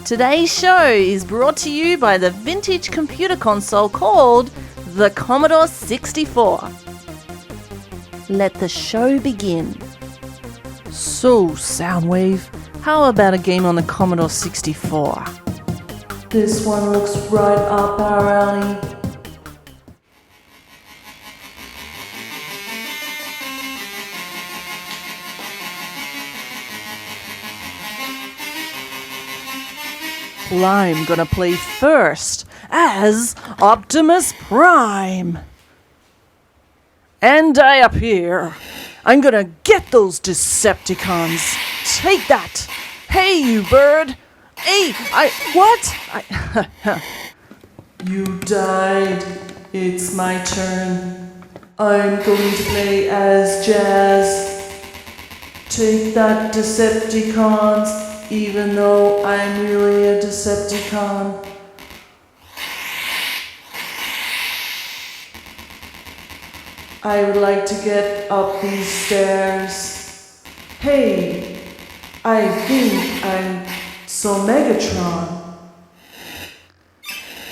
Today's show is brought to you by the vintage computer console called the Commodore 64. Let the show begin. So, Soundwave, how about a game on the Commodore 64? This one looks right up our alley. Well, I'm gonna play first as Optimus Prime. And I appear. I'm gonna get those Decepticons. Take that. Hey, you bird. Hey, what? You died. It's my turn. I'm going to play as Jazz. Take that, Decepticons. Even though I'm really a Decepticon. I would like to get up these stairs. Hey, I think I'm so Megatron.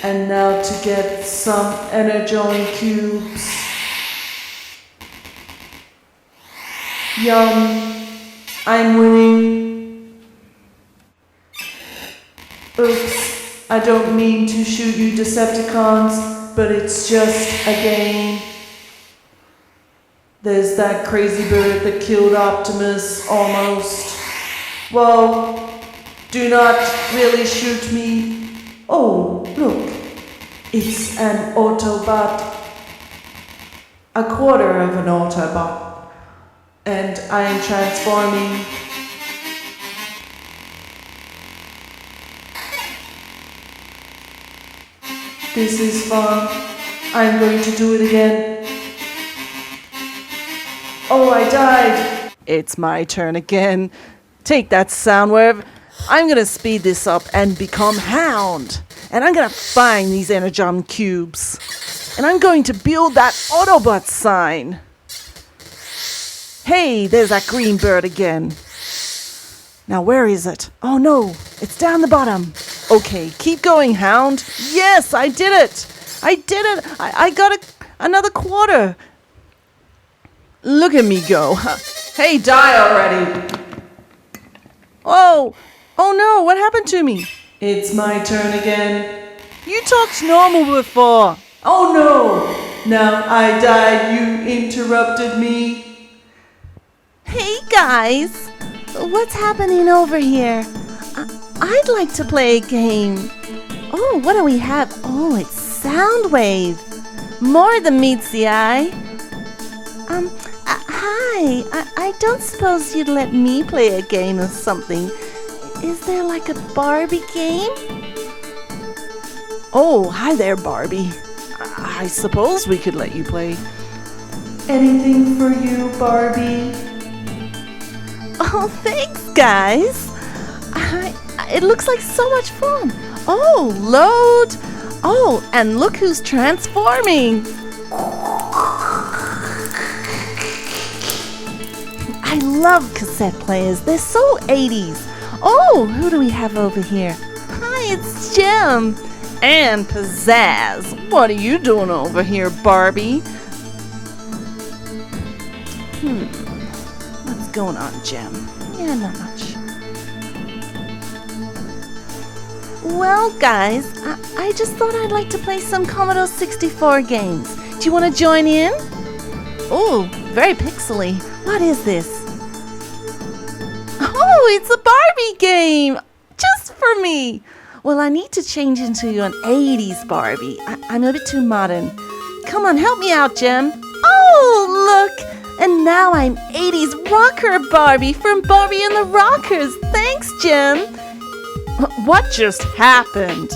And now to get some Energon cubes. Yum, I'm winning. Oops, I don't mean to shoot you Decepticons, but it's just a game. There's that crazy bird that killed Optimus, almost. Well, do not really shoot me. Oh, look, it's an Autobot. A quarter of an Autobot. And I am transforming. This is fun. I'm going to do it again. Oh, I died. It's my turn again. Take that, Soundwave. I'm going to speed this up and become Hound. And I'm going to find these Energon cubes. And I'm going to build that Autobot sign. Hey, there's that green bird again. Now, where is it? Oh, no. It's down the bottom. Okay, keep going, Hound. Yes, I did it. I got another quarter. Look at me go. Hey, die already. Oh no, what happened to me? It's my turn again. You talked normal before. Oh no, now I died. You interrupted me. Hey guys, what's happening over here? I'd like to play a game. Oh, what do we have? Oh, it's Soundwave. More than meets the eye. Hi. I don't suppose you'd let me play a game or something. Is there like a Barbie game? Oh, hi there, Barbie. I suppose we could let you play. Anything for you, Barbie? Oh, thanks, guys. It looks like so much fun. Oh, load. Oh, and look who's transforming. I love cassette players. They're so 80s. Oh, who do we have over here? Hi, it's Jem and Pizzazz. What are you doing over here, Barbie? What's going on, Jem? Yeah, not much. Well, guys, I just thought I'd like to play some Commodore 64 games. Do you want to join in? Oh, very pixely. What is this? Oh, it's a Barbie game! Just for me! Well, I need to change into an 80s Barbie. I'm a bit too modern. Come on, help me out, Jem. Oh, look! And now I'm 80s rocker Barbie from Barbie and the Rockers. Thanks, Jem. What just happened?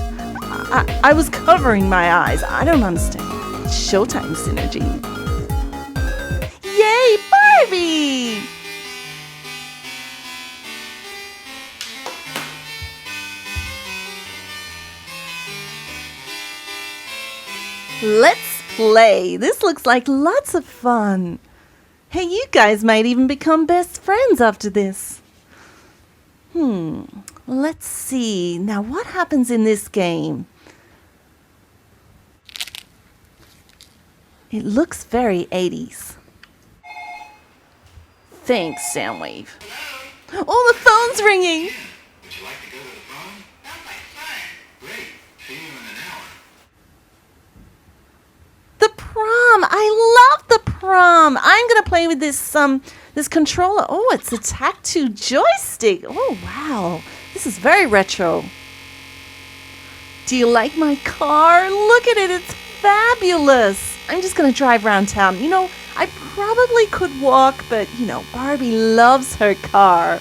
I was covering my eyes. I don't understand. It's Showtime synergy. Yay, Barbie! Let's play. This looks like lots of fun. Hey, you guys might even become best friends after this. Let's see. Now, what happens in this game? It looks very 80s. Thanks, Soundwave. Oh, the phone's ringing. Would you like to go to the prom? Sounds like fun. Great. See you in an hour. The prom. I love the prom. I'm going to play with this controller. Oh, it's a Tac-2 joystick. Oh, wow. This is very retro. Do you like my car? Look at it. It's fabulous. I'm just going to drive around town. You know, I probably could walk, but, you know, Barbie loves her car.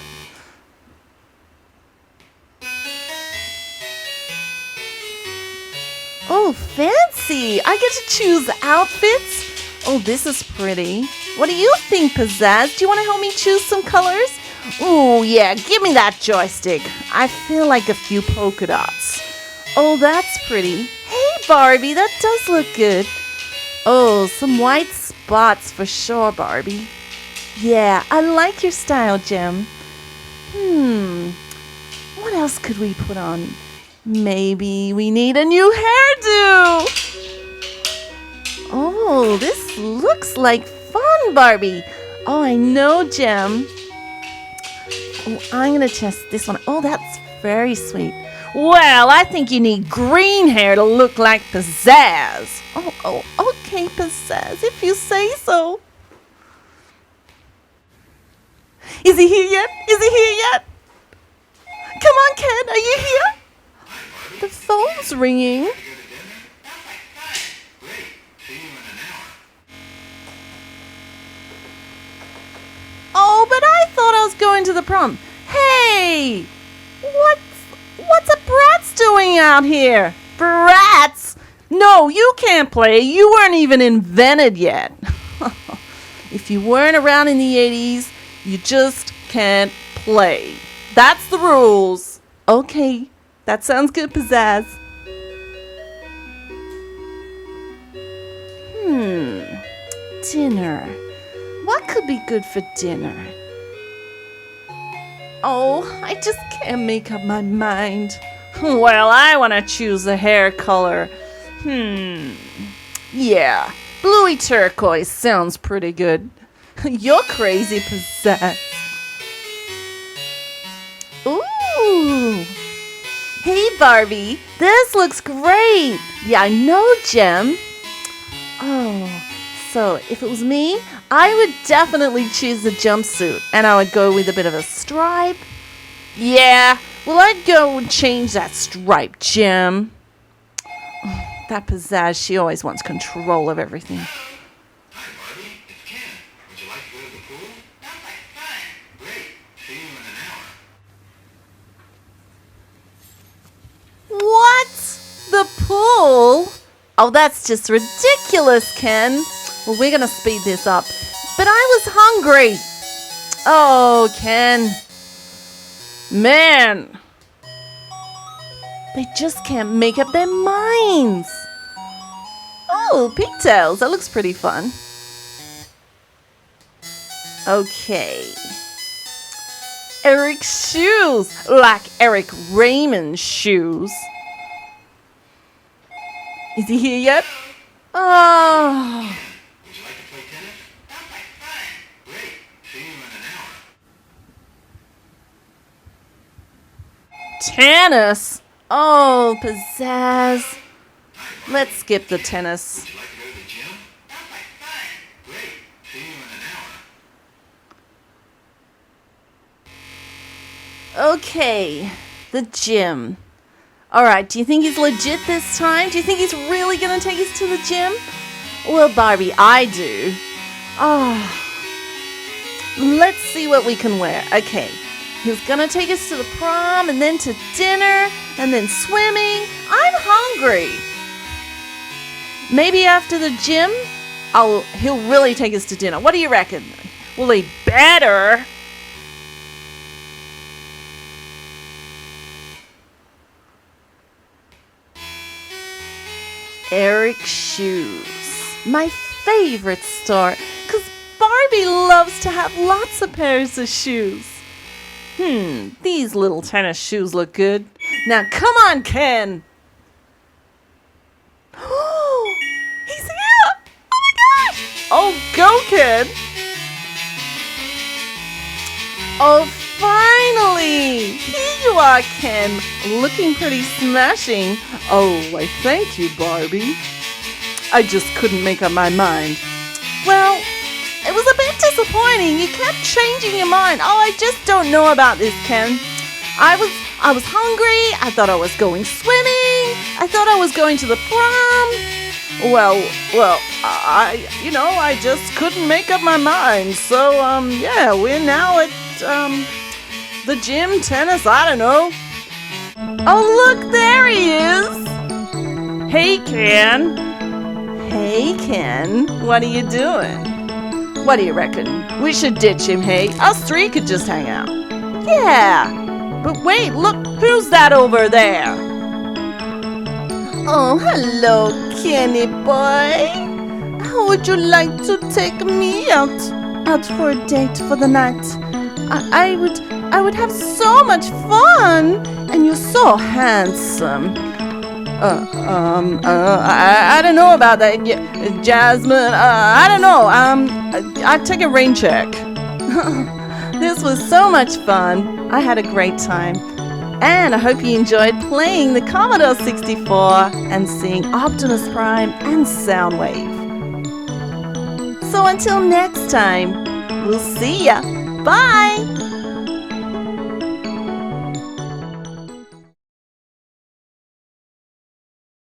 Oh, fancy. I get to choose outfits. Oh, this is pretty. What do you think, Pizzazz? Do you want to help me choose some colors? Oh, yeah, give me that joystick. I feel like a few polka dots. Oh, that's pretty. Hey, Barbie, that does look good. Oh, some white spots for sure, Barbie. Yeah, I like your style, Jem. What else could we put on? Maybe we need a new hairdo. Oh, this looks like fun, Barbie. Oh, I know, Jem. Oh, I'm going to test this one. Oh, that's very sweet. Well, I think you need green hair to look like Pizzazz. Oh, okay, Pizzazz, if you say so. Is he here yet? Is he here yet? Come on, Ken, are you here? The phone's ringing. Sounds like fun. Great. See you in an hour. Oh, but I thought I was going to the prom. Hey! What's a Bratz doing out here? Bratz? No, you can't play. You weren't even invented yet. If you weren't around in the 80s, you just can't play. That's the rules. Okay, that sounds good, Pizzazz. Dinner. What could be good for dinner? Oh, I just can't make up my mind. Well, I want to choose a hair color. Yeah, bluey turquoise sounds pretty good. You're crazy, Pizzazz. Ooh. Hey, Barbie, this looks great. Yeah, I know, Jem. Oh, so if it was me, I would definitely choose the jumpsuit, and I would go with a bit of a stripe. Yeah, well, I'd go and change that stripe, Jem. Oh, that Pizzazz, she always wants control of everything. Hi, Barbie. It's Ken. Would you like to go to the pool? Sounds like fun. Great. See you in an hour. What? The pool? Oh, that's just ridiculous, Ken. Well, we're going to speed this up. But I was hungry. Oh, Ken. Man. They just can't make up their minds. Oh, pigtails. That looks pretty fun. Okay. Eric's shoes. Like Eric Raymond's shoes. Is he here yet? Oh. Would you like to play tennis? Sounds like fun. Great. See you in an hour. Tennis? Oh, Pizzazz. Let's skip the tennis. Would you like to go to the gym? Sounds like fun. Great. See you in an hour. Okay, the gym. All right, do you think he's legit this time? Do you think he's really going to take us to the gym? Well, Barbie, I do. Oh, let's see what we can wear. Okay, he's going to take us to the prom and then to dinner and then swimming. I'm hungry. Maybe after the gym, he'll really take us to dinner. What do you reckon? Well, he better. Eric's shoes. My favorite store. Because Barbie loves to have lots of pairs of shoes. These little tennis shoes look good. Now come on, Ken. He's here! Oh my gosh! Oh, go, Ken! Oh, finally! Here you are, Ken. Looking pretty smashing. Oh, why thank you, Barbie. I just couldn't make up my mind. Well, it was a bit disappointing. You kept changing your mind. Oh, I just don't know about this, Ken. I was hungry. I thought I was going swimming. I thought I was going to the prom. Well, I just couldn't make up my mind. So, yeah, we're now at, the gym, tennis, I don't know. Oh, look, there he is. Hey, Ken. Hey, Ken, what are you doing? What do you reckon? We should ditch him, hey? Us three could just hang out. Yeah, but wait, look, who's that over there? Oh, hello, Kenny boy. How would you like to take me out for a date for the night? I would have so much fun, and you're so handsome. I don't know about that, Jasmine. I don't know. I'd take a rain check. This was so much fun. I had a great time. And I hope you enjoyed playing the Commodore 64 and seeing Optimus Prime and Soundwave. So until next time, we'll see ya. Bye!